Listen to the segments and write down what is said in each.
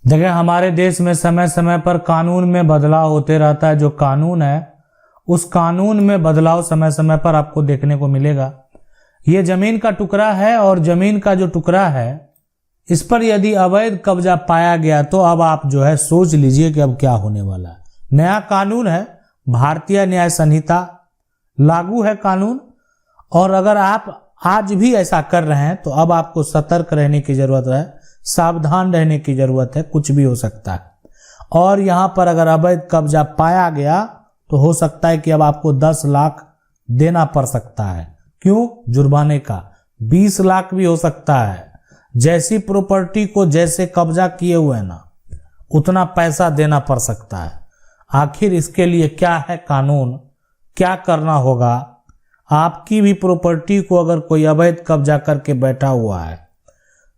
देखिए, हमारे देश में समय समय पर कानून में बदलाव होते रहता है। जो कानून है उस कानून में बदलाव समय समय पर आपको देखने को मिलेगा। ये जमीन का टुकड़ा है और जमीन का जो टुकड़ा है इस पर यदि अवैध कब्जा पाया गया तो अब आप जो है सोच लीजिए कि अब क्या होने वाला है। नया कानून है, भारतीय न्याय संहिता लागू है कानून, और अगर आप आज भी ऐसा कर रहे हैं तो अब आपको सतर्क रहने की जरूरत है, सावधान रहने की जरूरत है, कुछ भी हो सकता है। और यहां पर अगर अवैध कब्जा पाया गया तो हो सकता है कि अब आपको 10 लाख देना पड़ सकता है। क्यों? जुर्माने का 20 लाख भी हो सकता है। जैसी प्रॉपर्टी को जैसे कब्जा किए हुए हैं ना, उतना पैसा देना पड़ सकता है। आखिर इसके लिए क्या है कानून, क्या करना होगा? आपकी भी प्रॉपर्टी को अगर कोई अवैध कब्जा करके बैठा हुआ है,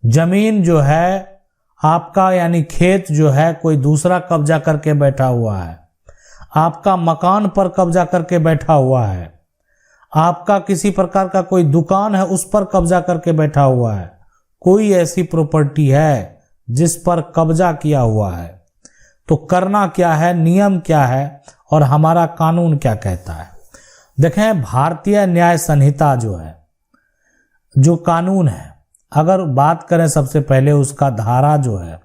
जमीन जो है आपका यानी खेत जो है कोई दूसरा कब्जा करके बैठा हुआ है, आपका मकान पर कब्जा करके बैठा हुआ है, आपका किसी प्रकार का कोई दुकान है उस पर कब्जा करके बैठा हुआ है, कोई ऐसी प्रॉपर्टी है जिस पर कब्जा किया हुआ है, तो करना क्या है, नियम क्या है और हमारा कानून क्या कहता है? देखें, भारतीय न्याय संहिता जो है, जो कानून है, अगर बात करें सबसे पहले उसका धारा जो है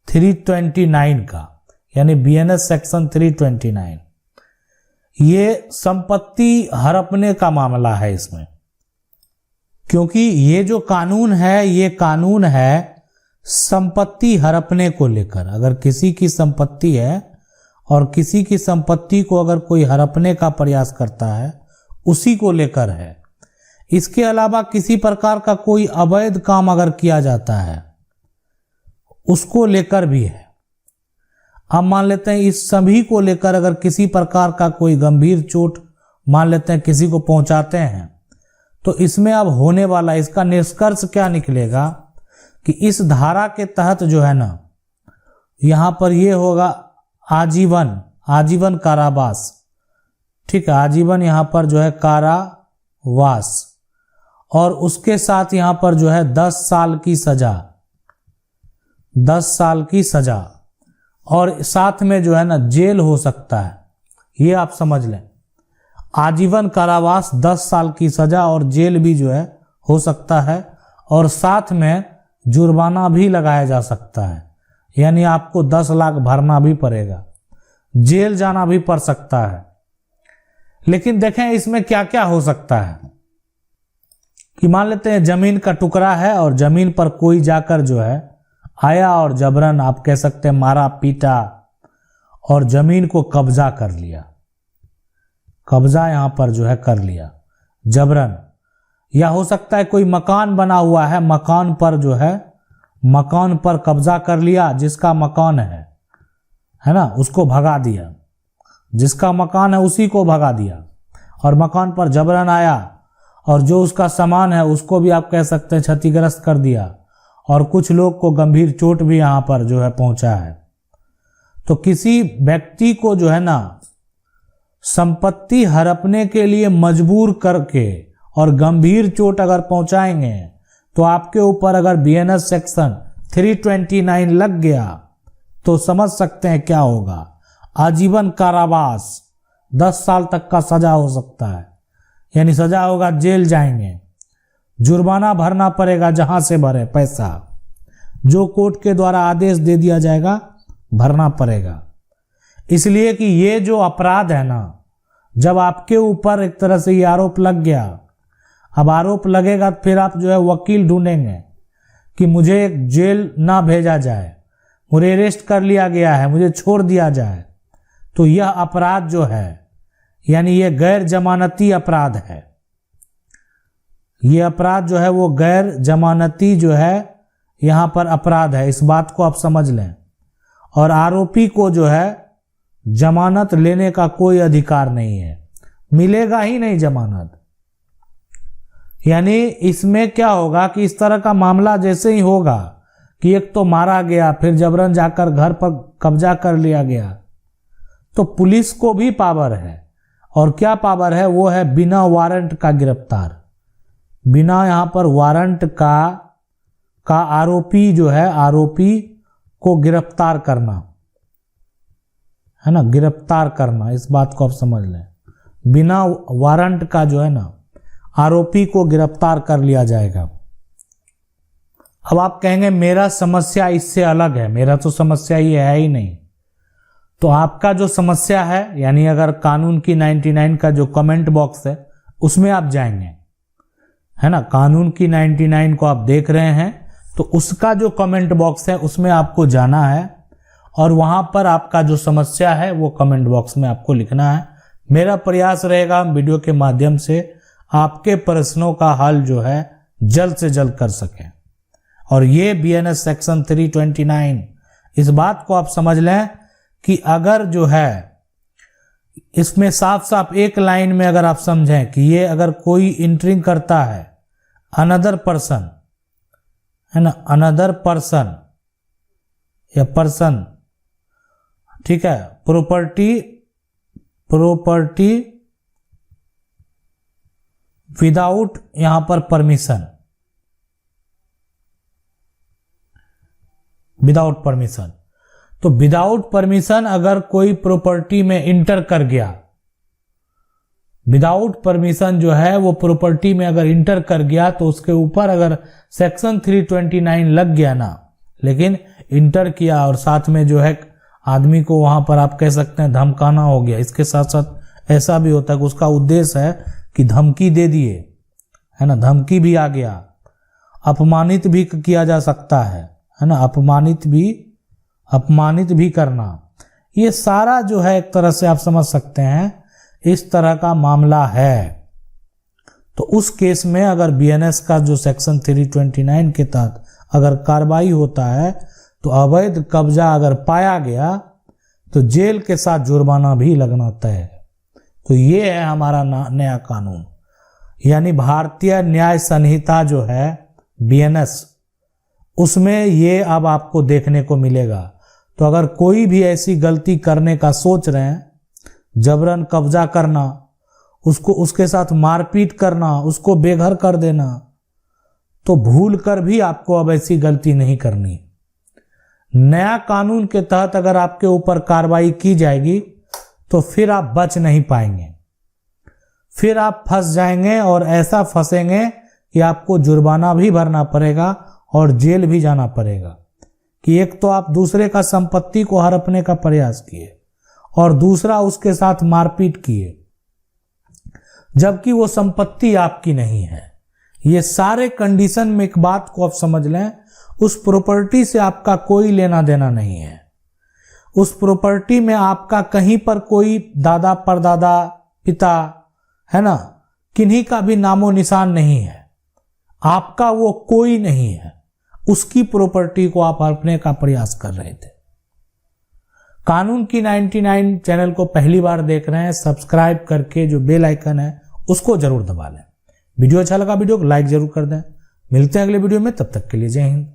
329 का, यानी बीएनएस सेक्शन 329, ये संपत्ति हड़पने का मामला है इसमें। क्योंकि ये जो कानून है ये कानून है संपत्ति हड़पने को लेकर। अगर किसी की संपत्ति है और किसी की संपत्ति को अगर कोई हड़पने का प्रयास करता है, उसी को लेकर है। इसके अलावा किसी प्रकार का कोई अवैध काम अगर किया जाता है उसको लेकर भी है। अब मान लेते हैं इस सभी को लेकर अगर किसी प्रकार का कोई गंभीर चोट मान लेते हैं किसी को पहुंचाते हैं, तो इसमें अब होने वाला इसका निष्कर्ष क्या निकलेगा कि इस धारा के तहत जो है ना, यहां पर ये होगा आजीवन कारावास। ठीक है, आजीवन यहां पर जो है कारावास, और उसके साथ यहां पर जो है 10 साल की सजा, 10 साल की सजा, और साथ में जो है ना जेल हो सकता है। ये आप समझ लें, आजीवन कारावास, 10 साल की सजा और जेल भी जो है हो सकता है, और साथ में जुर्माना भी लगाया जा सकता है। यानी आपको 10 लाख भरना भी पड़ेगा, जेल जाना भी पड़ सकता है। लेकिन देखें इसमें क्या क्या हो सकता है कि मान लेते हैं जमीन का टुकड़ा है और जमीन पर कोई जाकर जो है आया और जबरन, आप कह सकते हैं मारा पीटा और जमीन को कब्जा कर लिया, कब्जा यहां पर जो है कर लिया जबरन। या हो सकता है कोई मकान बना हुआ है, मकान पर जो है मकान पर कब्जा कर लिया, जिसका मकान है ना, उसको भगा दिया, जिसका मकान है उसी को भगा दिया, और मकान पर जबरन आया और जो उसका सामान है उसको भी आप कह सकते हैं क्षतिग्रस्त कर दिया, और कुछ लोग को गंभीर चोट भी यहां पर जो है पहुंचा है। तो किसी व्यक्ति को जो है ना संपत्ति हड़पने के लिए मजबूर करके और गंभीर चोट अगर पहुंचाएंगे तो आपके ऊपर अगर बीएनएस सेक्शन 329 लग गया तो समझ सकते हैं क्या होगा। आजीवन कारावास, 10 साल तक का सजा हो सकता है, यानी सजा होगा, जेल जाएंगे, जुर्माना भरना पड़ेगा, जहां से भरे पैसा, जो कोर्ट के द्वारा आदेश दे दिया जाएगा भरना पड़ेगा। इसलिए कि ये जो अपराध है ना, जब आपके ऊपर एक तरह से ये आरोप लग गया, अब आरोप लगेगा तो फिर आप जो है वकील ढूंढेंगे कि मुझे जेल ना भेजा जाए, मुझे अरेस्ट कर लिया गया है, मुझे छोड़ दिया जाए। तो यह अपराध जो है यानी ये गैर जमानती अपराध है। ये अपराध जो है वो गैर जमानती जो है यहां पर अपराध है, इस बात को आप समझ लें। और आरोपी को जो है जमानत लेने का कोई अधिकार नहीं है, मिलेगा ही नहीं जमानत। यानी इसमें क्या होगा कि इस तरह का मामला जैसे ही होगा कि एक तो मारा गया, फिर जबरन जाकर घर पर कब्जा कर लिया गया, तो पुलिस को भी पावर है। और क्या पावर है? वो है बिना वारंट का गिरफ्तार, बिना यहां पर वारंट का आरोपी जो है, आरोपी को गिरफ्तार करना, है ना, गिरफ्तार करना, इस बात को आप समझ लें। बिना वारंट का जो है ना आरोपी को गिरफ्तार कर लिया जाएगा। अब आप कहेंगे मेरा समस्या इससे अलग है, मेरा तो समस्या ये है ही नहीं। तो आपका जो समस्या है, यानी अगर कानून की 99 का जो कमेंट बॉक्स है उसमें आप जाएंगे, है ना, कानून की 99 को आप देख रहे हैं तो उसका जो कमेंट बॉक्स है उसमें आपको जाना है और वहां पर आपका जो समस्या है वो कमेंट बॉक्स में आपको लिखना है। मेरा प्रयास रहेगा वीडियो के माध्यम से आपके प्रश्नों का हल जो है जल्द से जल्द कर सकें। और ये बीएनएस सेक्शन 329, इस बात को आप समझ लें कि अगर जो है इसमें साफ साफ एक लाइन में अगर आप समझें कि ये अगर कोई इंटरिंग करता है अनदर पर्सन, है ना, अनदर पर्सन या पर्सन, ठीक है, प्रॉपर्टी विदाउट यहां पर परमिशन, विदाउट परमिशन, तो विदाउट परमिशन अगर कोई प्रॉपर्टी में इंटर कर गया, विदाउट परमिशन जो है वो प्रॉपर्टी में अगर इंटर कर गया तो उसके ऊपर अगर सेक्शन 329 लग गया ना, लेकिन इंटर किया और साथ में जो है आदमी को वहां पर आप कह सकते हैं धमकाना हो गया। इसके साथ साथ ऐसा भी होता है कि उसका उद्देश्य है कि धमकी दे दिए, है ना, धमकी भी आ गया, अपमानित भी किया जा सकता है ना, अपमानित भी करना, ये सारा जो है एक तरह से आप समझ सकते हैं इस तरह का मामला है। तो उस केस में अगर बीएनएस का जो सेक्शन 329 के तहत अगर कार्रवाई होता है तो अवैध कब्जा अगर पाया गया तो जेल के साथ जुर्माना भी लगना तय है। तो ये है हमारा नया कानून, यानी भारतीय न्याय संहिता जो है बीएनएस, उसमें ये अब आपको देखने को मिलेगा। तो अगर कोई भी ऐसी गलती करने का सोच रहे हैं, जबरन कब्जा करना, उसको उसके साथ मारपीट करना, उसको बेघर कर देना, तो भूल कर भी आपको अब ऐसी गलती नहीं करनी। नया कानून के तहत अगर आपके ऊपर कार्रवाई की जाएगी तो फिर आप बच नहीं पाएंगे, फिर आप फंस जाएंगे और ऐसा फंसेंगे कि आपको जुर्माना भी भरना पड़ेगा और जेल भी जाना पड़ेगा। कि एक तो आप दूसरे का संपत्ति को हड़पने का प्रयास किए और दूसरा उसके साथ मारपीट किए, जबकि वो संपत्ति आपकी नहीं है। ये सारे कंडीशन में एक बात को आप समझ लें, उस प्रॉपर्टी से आपका कोई लेना देना नहीं है, उस प्रॉपर्टी में आपका कहीं पर कोई दादा परदादा पिता, है ना, किन्हीं का भी नामो निशान नहीं है, आपका वो कोई नहीं है, उसकी प्रॉपर्टी को आप हड़पने का प्रयास कर रहे थे। कानून की 99 चैनल को पहली बार देख रहे हैं, सब्सक्राइब करके जो बेल आइकन है उसको जरूर दबा लें। वीडियो अच्छा लगा वीडियो को लाइक जरूर कर दें। मिलते हैं अगले वीडियो में, तब तक के लिए जय हिंद।